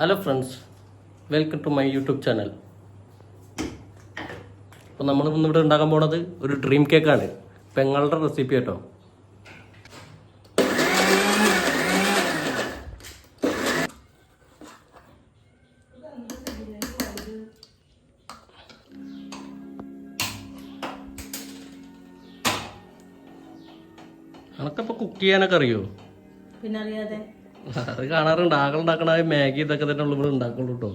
Hello friends, welcome to my YouTube channel. അപ്പോൾ നമ്മൾ ഇന്നിവിടെ ഉണ്ടാക്കാൻ പോണത് ഒരു ഡ്രീം കേക്കാണ്. പെങ്ങളുടെ റെസിപ്പി കേട്ടോ. അനക്കപ്പോൾ കുക്ക് ചെയ്യാനൊക്കെ അറിയോ? പിന്നെ അറിയാതെ അത് കാണാറുണ്ട്. ആകളുണ്ടാക്കണ മാഗി ഇതൊക്കെ തന്നെ ഉള്ളു ഇവിടെ ഉണ്ടാക്കുള്ളൂ കേട്ടോ.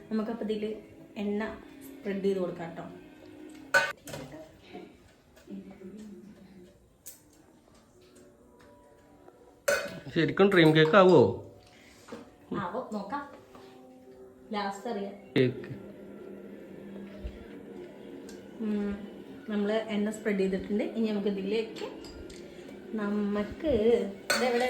നമുക്കപ്പോൾ ഇതിൽ എണ്ണ സ്പ്രെഡ് ചെയ്ത് കൊടുക്കാം കേട്ടോ. ശരിക്കും ഡ്രീം കേക്ക് ആവോ? ആവോ നോക്കാം, ലാസ്റ്റ് അറിയാം. കേക്ക് നമ്മൾ എണ്ണ സ്പ്രെഡ് ചെയ്തിട്ടുണ്ട്. ഇനി നമുക്ക് ഇതിലേക്ക് ഇതെവിടെ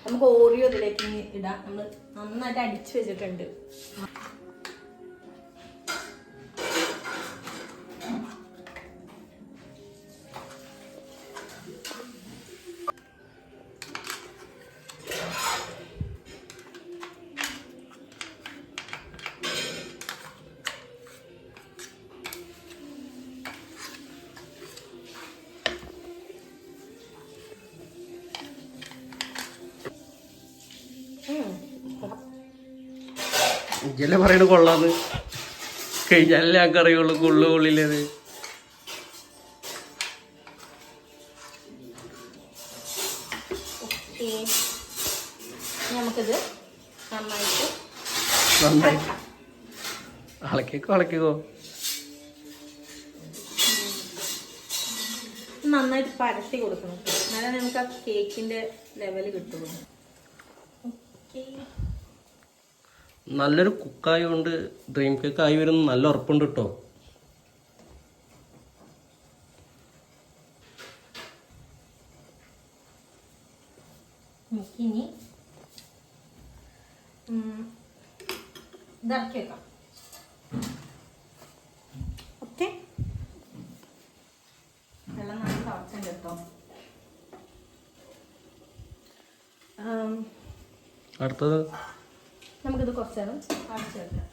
നമുക്ക് ഓറിയോ ഇതിലേക്ക് ഇടാം. നമ്മൾ നന്നായിട്ട് അടിച്ചു വെച്ചിട്ടുണ്ട്. ഇജ്ജല്ലേ പറയണ കൊള്ളാന്ന്. കഴിഞ്ഞാലേ ഞങ്ങൾക്ക് അറിയുള്ളൂ കൊള്ളിലേത്. നമുക്കിത് നന്നായിട്ട് അളക്കിക്കോ. നന്നായിട്ട് പരത്തി കൊടുക്കണം. എന്നാലേ നമുക്ക് ആ കേക്കിന്റെ ലെവല് കിട്ടുള്ളൂ. നല്ലൊരു കുക്കായതുകൊണ്ട് ഡ്രീം കേക്ക് ആയി വരുന്ന നല്ല ഉറപ്പുണ്ട് കേട്ടോ. ഇനി ഇതാക്കി വെക്കാം. ഓക്കെ, വെള്ളം നല്ല തിളച്ചുണ്ട് കേട്ടോ. അടുത്തത് നമുക്കിത് കുറച്ച് നേരം അടച്ചു വെക്കാം.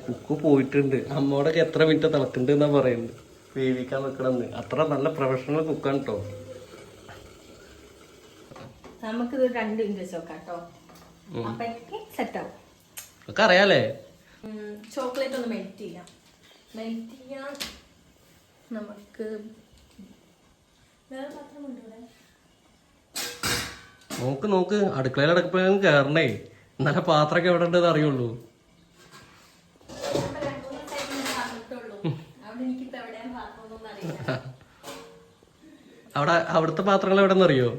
കുക്ക് പോയിട്ടുണ്ട്. അമ്മോടൊക്കെ എത്ര മിനിറ്റ് തിളക്കുന്നുണ്ട് എന്നാ പറയുന്നത്. വേവിക്കാൻ വെക്കണമെന്ന്. അത്ര നല്ല പ്രൊഫഷണൽ കുക്കാണ് കേട്ടോ. നമുക്കിത് 2 മിനിറ്റ് വെച്ച് നോക്കാം കേട്ടോ. അപ്പോഴേക്ക് സെറ്റ് ആവും. ഒക്കെ അറിയാലേ. ചോക്ലേറ്റ് ഒന്ന് മെൽറ്റ് ചെയ്യാം. മെൽറ്റ് ചെയ്യാൻ നമുക്ക് വേറെ പാത്രമുണ്ട് ഇവിടെ. നോക്ക് അടുക്കളയിൽ അടുക്കളയിൽ കയറണേ. നല്ല പാത്രമൊക്കെ എവിടെ ഉണ്ടെന്ന് അറിയുള്ളൂ. അവിടുത്തെ പാത്രങ്ങൾ എവിടെന്ന് അറിയോ?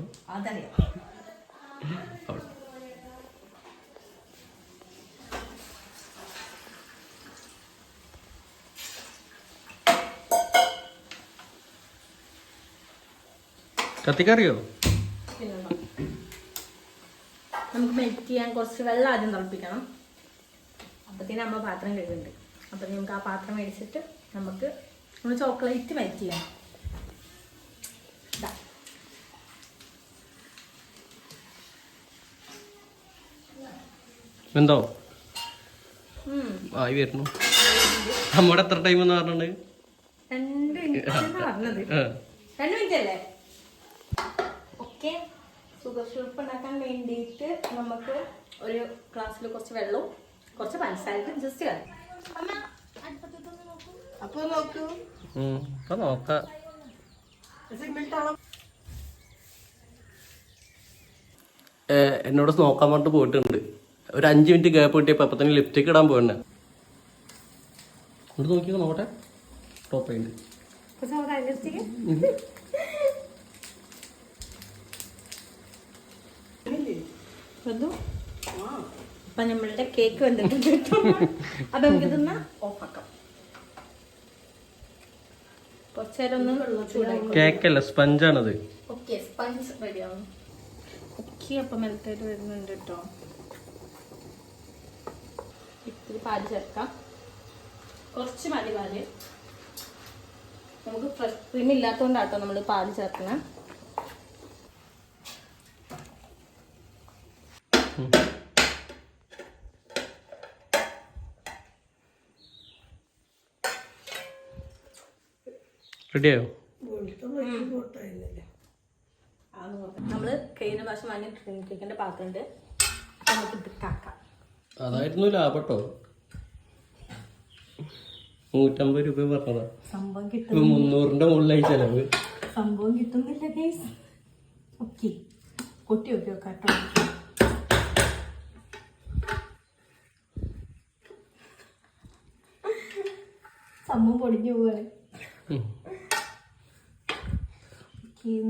കത്തിക്കറിയോ? നമുക്ക് മെൽറ്റ് ചെയ്യാൻ കുറച്ച് വെള്ളം ആദ്യം തിളപ്പിക്കണം. അപ്പത്തേനും അമ്മ പാത്രം കഴുകുന്നുണ്ട്. അപ്പം നമുക്ക് ആ പാത്രം മേടിച്ചിട്ട് നമുക്ക് നമ്മൾ ചോക്ലേറ്റ് മെൽറ്റ് ചെയ്യാം. എന്തോ ആയി വരുന്നു. നമ്മുടെ എത്ര ടൈം എന്ന് പറഞ്ഞത്? 2 മിനിറ്റ് പറഞ്ഞത്. 2 മിനിറ്റ് അല്ലേ? ഓക്കെ. ഷുഗർ സിറപ്പ് ഉണ്ടാക്കാൻ വേണ്ടിയിട്ട് നമുക്ക് ഒരു ഗ്ലാസ്സിൽ കുറച്ച് വെള്ളവും കുറച്ച് പഞ്ചസാരയും ജസ്റ്റ് നോക്കാം. എന്നോട് നോക്കാൻ വേണ്ടി പോയിട്ടുണ്ട്. ഒരു 5 മിനിറ്റ് ഗ്യാപ്പ് കിട്ടിയപ്പോൾ അപ്പം തന്നെ ലിപ്സ്റ്റിക് ഇടാൻ പോകണേ. ഇങ്ങോട്ട് നോക്കിയോ, നോക്കട്ടെ. ടോപ്പ് ആയിട്ട് അപ്പൊ നമ്മളുടെ കേക്ക് വന്നിട്ടുണ്ട്. അപ്പൊ നമുക്ക് ഇതൊന്ന് ഓഫാക്കാം. കുറച്ചേരം ഒന്ന് ചൂടായി. കേക്കല്ല, സ്പഞ്ചാണത്. ഓക്കെ, സ്പഞ്ച് റെഡിയാവും. ഓക്കെ, അപ്പൊ മെൽറ്റായിട്ട് വരുന്നുണ്ട് കേട്ടോ. ഇത്തിരി പാല് ചേർക്കാം. കുറച്ച് മതി പാല്. നമുക്ക് ഫ്രഷ് ക്രീം ഇല്ലാത്തതുകൊണ്ടാട്ടോ നമ്മൾ പാല് ചേർക്കണം. റെഡിയായോ? നമ്മള് കഴിഞ്ഞ പ്രാവശ്യം വാങ്ങിയ ഡ്രീം കേക്കിന്റെ പാത്രമുണ്ട്, നമുക്ക് ഇത് കാക്കാം. അതായിരുന്നു ലാഭട്ടോ. 150 രൂപ പറഞ്ഞതാ. സംഭവം ഇപ്പൊ കിട്ടും, 300ന്റെ മുകളിലായി ചെലവ്. സംഭവം കിട്ടുന്നില്ല ഗൈസ്. ഓക്കെ, കൊട്ടി ഓക്കെ കേട്ടോ. സംഭവം പൊടിഞ്ഞു പോവാണ്.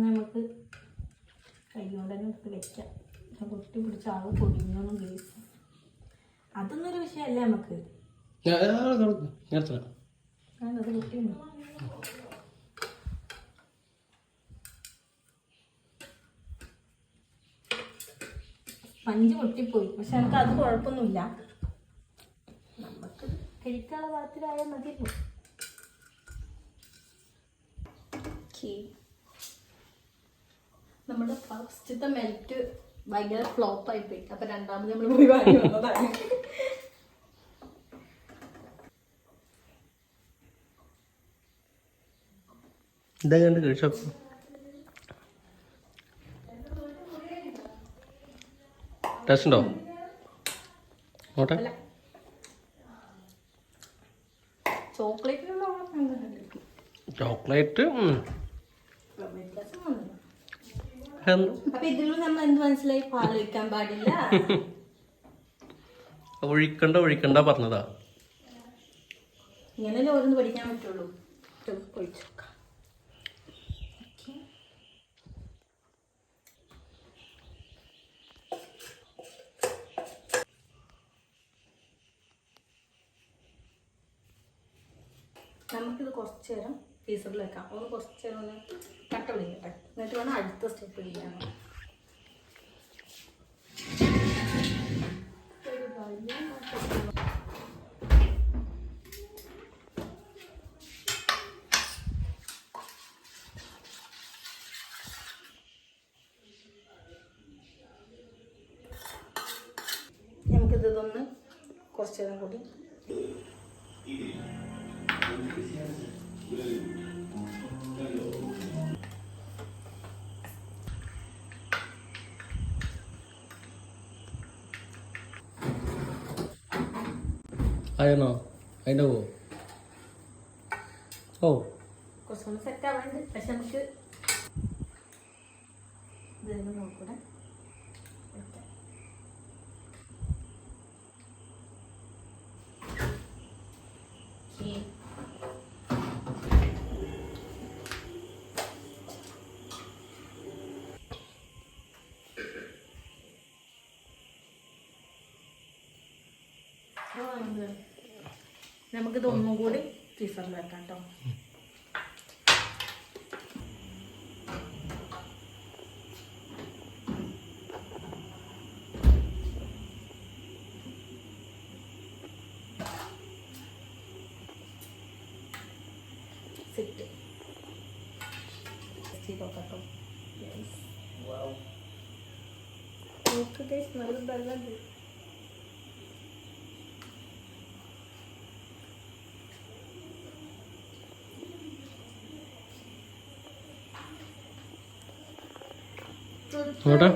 നമുക്ക് കൈ കൊണ്ട് തന്നെ എടുത്ത് വെക്കാം. കൊട്ടി പിടിച്ച ആള് പൊടിഞ്ഞോന്നും ഗൈസ്, അതൊന്നും ഒരു വിഷയമല്ല നമുക്ക്. ഞാനത് കൊട്ടിയുണ്ട്. സ്പഞ്ച് പൊട്ടിപ്പോയി, പക്ഷെ എനിക്ക് അത് കുഴപ്പമൊന്നുമില്ല. നമുക്ക് കഴിക്കാനുള്ള പാത്രത്തിലായാൽ മതിയല്ലോ. നമ്മുടെ ഫസ്റ്റത്തെ മെൽറ്റ് ഭയങ്കര ഫ്ലോപ്പ് ആയിപ്പോയി. അപ്പൊ രണ്ടാമത് നമ്മൾ പോയി വാങ്ങി വന്നതാണ്. ഇതാ കണ്ട് കഴിച്ചോ. ടേസ്റ്റ് ഉണ്ടോ? നോട്ടെ. ചോക്ലേറ്റ് അപ്പൊ ഇതിലും നമ്മൾ എന്ത് മനസ്സിലായി? പാലൊഴിക്കാൻ പാടില്ല. ഒഴിക്കണ്ട പറഞ്ഞതാ. ഇങ്ങനെ ഓരോന്ന് പഠിക്കാൻ പറ്റുള്ളൂ. ഒഴിച്ചു നോക്കാം. നമുക്കിത് കുറച്ച് നേരം ഫ്രീസറിൽ വെക്കാം. ഒന്ന് കുറച്ച് നേരം ഒന്ന് കട്ട പിടിക്കട്ടെ, എന്നിട്ട് വേണം അടുത്ത സ്റ്റെപ്പ് ചെയ്യാൻ. നമുക്കിതൊന്ന് കുറച്ച് നേരം കൂടി ആയിരുന്നോ? അതിൻ്റെ കുറച്ചുകൂടി സെറ്റ് ആവാണ്ട്. പക്ഷെ നമുക്ക് ഇതിന് നോക്കൂടെ നമുക്കിത് ഒന്നും കൂടി ഫ്രീസറിൽ വെക്കാം കേട്ടോ. സെറ്റ് ചെയ്തോട്ടോ. നല്ല നല്ലത്. നോട്ടെ.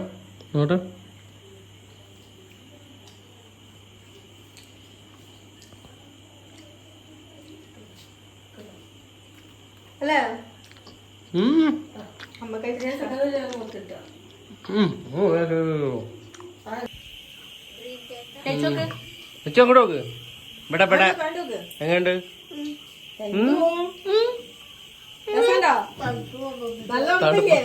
അല്ലേ അമ്മ കഴിച്ചാൽ കൊടുത്തിട്ടോ. അങ്ങോട്ട് നോക്ക്. എങ്ങനെയുണ്ട്? നല്ല ഉറപ്പില്ലേ?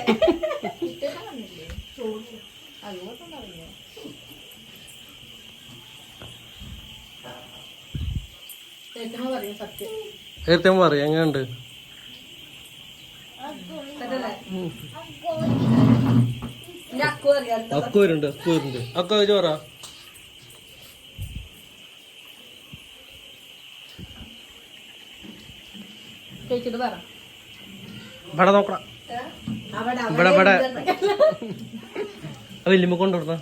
ഏർത്തമ്മ പറയാം എങ്ങനെയുണ്ട്? അക്കു വരുന്നുണ്ട്. അക്ക ചോറ ഇവിടെ നോക്കണം. ഇവിടെ വല്യമ്മ കൊണ്ടുവരുന്ന